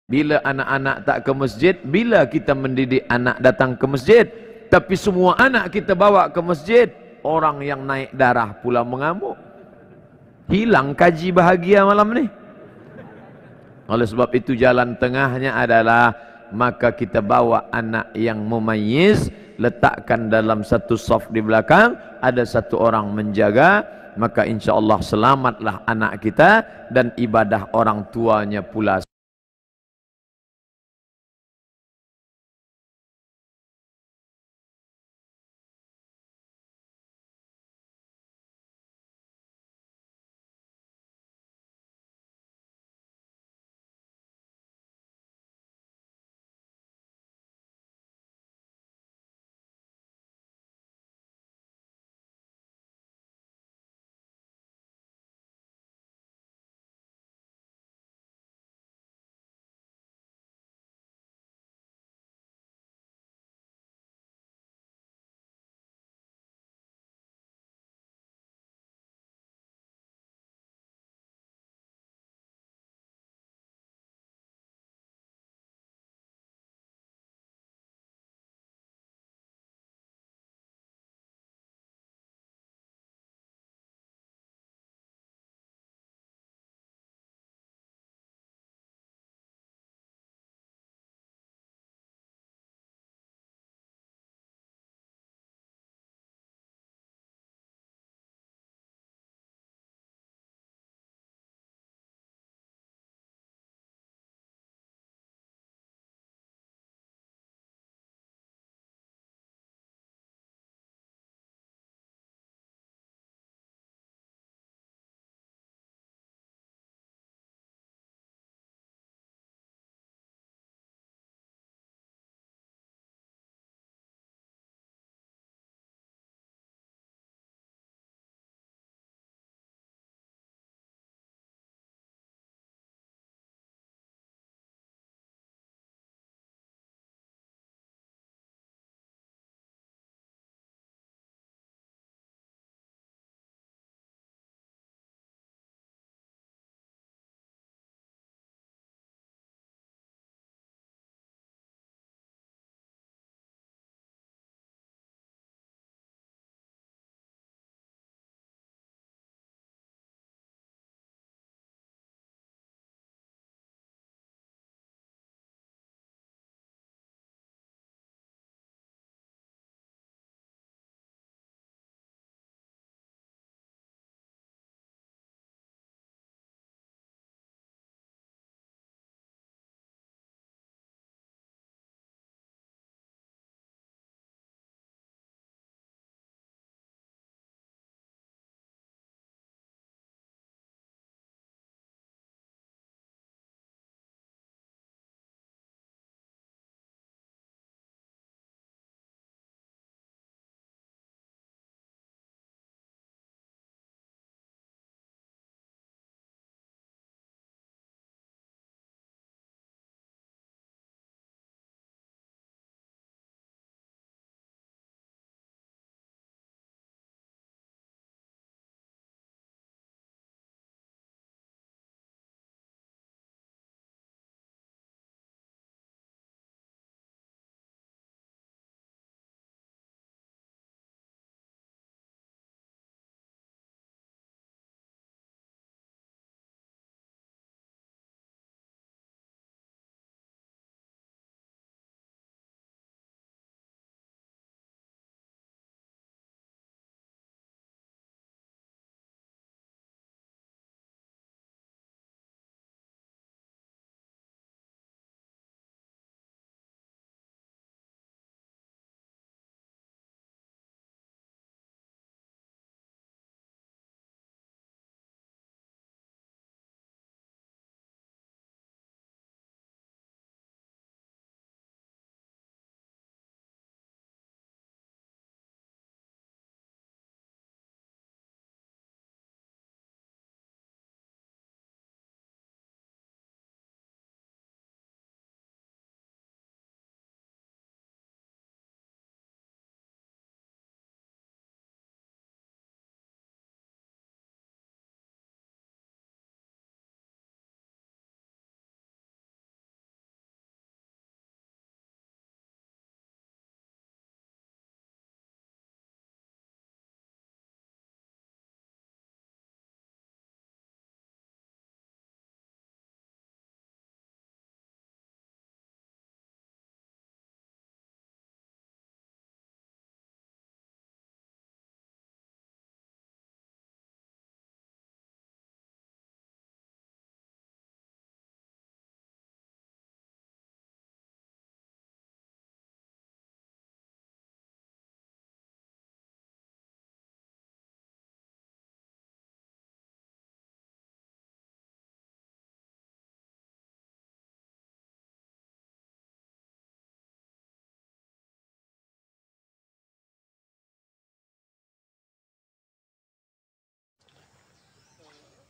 Bila anak-anak tak ke masjid, bila kita mendidik anak datang ke masjid, tapi semua anak kita bawa ke masjid, orang yang naik darah pula mengamuk. Hilang kaji bahagia malam ni. Oleh sebab itu jalan tengahnya adalah maka kita bawa anak yang mumayyiz, letakkan dalam satu saf di belakang, ada satu orang menjaga, maka insya-Allah selamatlah anak kita dan ibadah orang tuanya pula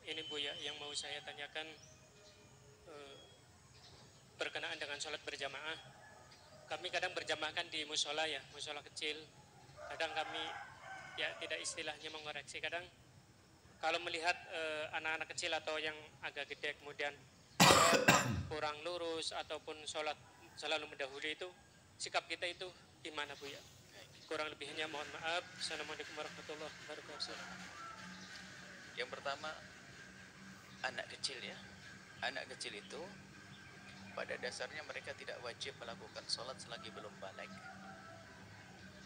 ini Bu ya, yang mau saya tanyakan berkenaan dengan sholat berjamaah. Kami kadang berjamaah kan di musola ya, musola kecil. Kadang kami ya tidak istilahnya mengoreksi. Kadang kalau melihat anak-anak kecil atau yang agak gede kemudian kurang lurus ataupun sholat selalu mendahului, itu sikap kita itu gimana Bu ya? Kurang lebihnya mohon maaf. Assalamualaikum warahmatullahi wabarakatuh. Yang pertama, anak kecil ya. Anak kecil itu pada dasarnya mereka tidak wajib melakukan sholat selagi belum balik.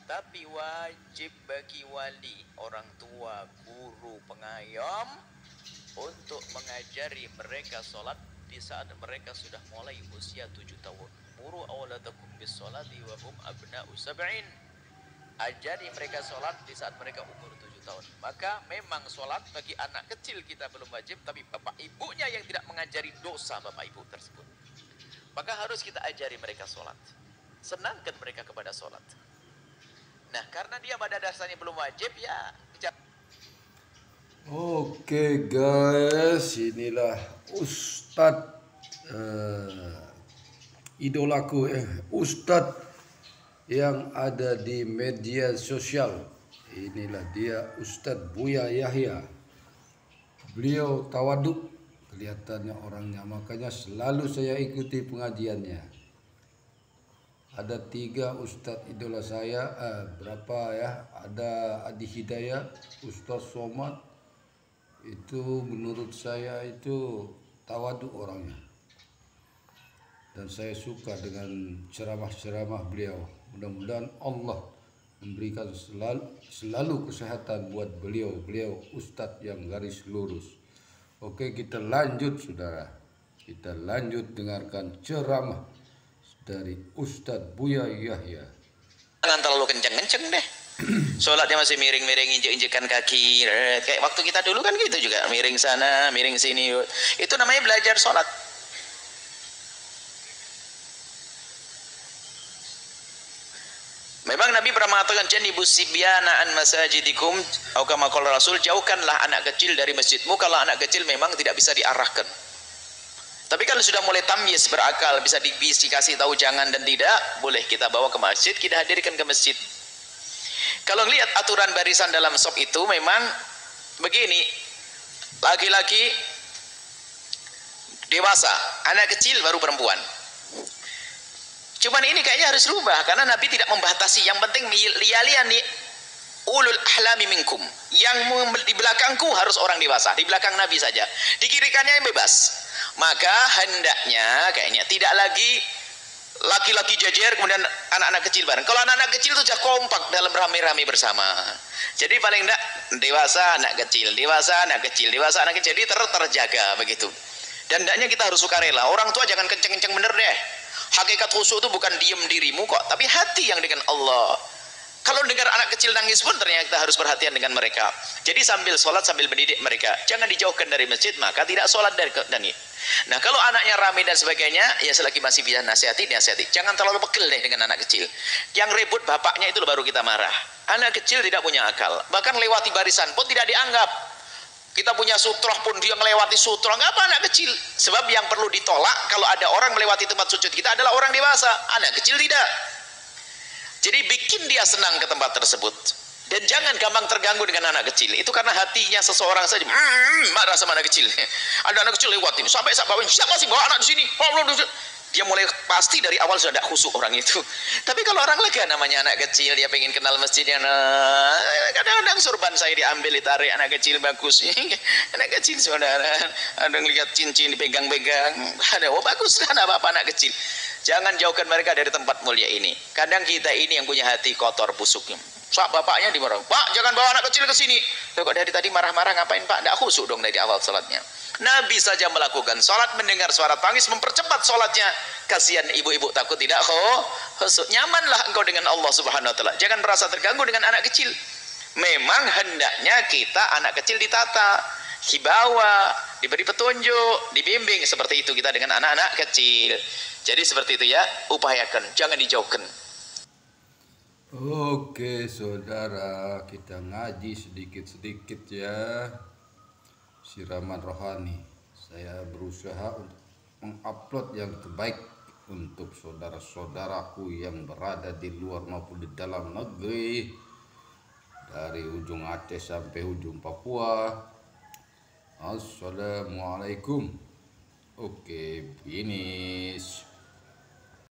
Tapi wajib bagi wali, orang tua, guru, pengayom untuk mengajari mereka sholat di saat mereka sudah mulai usia 7 tahun. Muru awladakum bis sholati wa hum abna'u sab'in. Ajari mereka sholat di saat mereka umur 7 tahun. Maka memang sholat bagi anak kecil kita belum wajib, tapi bapak ibunya yang tidak mengajari dosa bapak ibu tersebut. Maka harus kita ajari mereka sholat. Senangkan mereka kepada sholat. Nah, karena dia pada dasarnya belum wajib ya. Oke guys, inilah Ustadz idolaku, Ustadz yang ada di media sosial. Inilah dia Ustadz Buya Yahya. Beliau tawaduk, kelihatannya orangnya, makanya selalu saya ikuti pengajiannya. Ada 3 Ustadz idola saya, berapa ya? Ada Adi Hidayat, Ustadz Somad. Itu menurut saya itu tawaduk orangnya. Dan saya suka dengan ceramah-ceramah beliau. Mudah-mudahan Allah memberikan selalu kesehatan buat beliau. Beliau Ustadz yang garis lurus. Oke, kita lanjut saudara. Kita lanjut dengarkan ceramah dari Ustadz Buya Yahya. Jangan terlalu kenceng-kenceng deh. Sholatnya masih miring-miring, injek-injekan kaki. Kayak waktu kita dulu kan gitu juga. Miring sana, miring sini. Itu namanya belajar sholat. Memang Nabi pernah mengatakan, janibu sibyana an masajidikum, atau kama qala Rasul, jauhkanlah anak kecil dari masjidmu kalau anak kecil memang tidak bisa diarahkan. Tapi kalau sudah mulai tamyiz, berakal, bisa dikasih tahu jangan dan tidak, boleh kita bawa ke masjid, kita hadirkan ke masjid. Kalau lihat aturan barisan dalam shop itu memang begini, laki-laki dewasa, anak kecil baru perempuan. Cuman ini kayaknya harus rubah, karena Nabi tidak membatasi. Yang penting liyaliyani ulul ahlami minkum. Yang di belakangku harus orang dewasa, di belakang Nabi saja. Di kiri kanannya bebas. Maka hendaknya kayaknya tidak lagi laki-laki jajar kemudian anak-anak kecil bareng. Kalau anak-anak kecil itu sudah kompak dalam rame-rame bersama. Jadi paling enggak dewasa anak kecil, dewasa anak kecil, dewasa anak kecil, jadi terjaga begitu. Dan hendaknya kita harus sukarela. Orang tua jangan kenceng-kenceng bener deh. Hakikat khusyuk itu bukan diem dirimu kok, tapi hati yang dengan Allah. Kalau dengar anak kecil nangis pun ternyata kita harus perhatian dengan mereka. Jadi sambil sholat sambil mendidik mereka. Jangan dijauhkan dari masjid, maka tidak sholat dari ini. Nah kalau anaknya ramai dan sebagainya, ya selagi masih bisa nasihati. Jangan terlalu pegel deh dengan anak kecil. Yang ribut bapaknya itu baru kita marah. Anak kecil tidak punya akal. Bahkan lewati barisan pun tidak dianggap. Kita punya sutroh pun dia melewati sutroh, nggak apa anak kecil. Sebab yang perlu ditolak kalau ada orang melewati tempat sujud kita adalah orang dewasa. Anak kecil tidak. Jadi bikin dia senang ke tempat tersebut. Dan jangan gampang terganggu dengan anak kecil. Itu karena hatinya seseorang saja marah sama anak kecil. Ada anak kecil lewat ini, sampai siapa sih bawa anak di sini? Dia mulai pasti dari awal sudah tidak khusyuk orang itu. Tapi kalau orang lega namanya anak kecil, dia pengen kenal masjidnya. Kadang-kadang surban saya diambil, ditarik, anak kecil bagus. Anak kecil saudara, ada yang lihat cincin dipegang-pegang. Ada, oh bagus kan apa-apa anak kecil. Jangan jauhkan mereka dari tempat mulia ini. Kadang kita ini yang punya hati kotor busuknya. Saat bapaknya dimarahin, Pak jangan bawa anak kecil ke sini. Loh, kok dari tadi marah-marah ngapain Pak? Tidak khusyuk dong dari awal salatnya. Nabi saja melakukan salat, mendengar suara tangis, mempercepat salatnya. Kasihan ibu-ibu takut tidak khusyuk. Nyamanlah engkau dengan Allah Subhanahu Wa Taala. Jangan merasa terganggu dengan anak kecil. Memang hendaknya kita anak kecil ditata, dibawa, diberi petunjuk, dibimbing. Seperti itu kita dengan anak-anak kecil. Jadi seperti itu ya, upayakan, jangan dijauhkan. Oke saudara, kita ngaji sedikit-sedikit ya. siraman rohani. Saya berusaha untuk mengupload yang terbaik untuk saudara-saudaraku yang berada di luar maupun di dalam negeri, dari ujung Aceh sampai ujung Papua. Assalamualaikum. Oke, finish.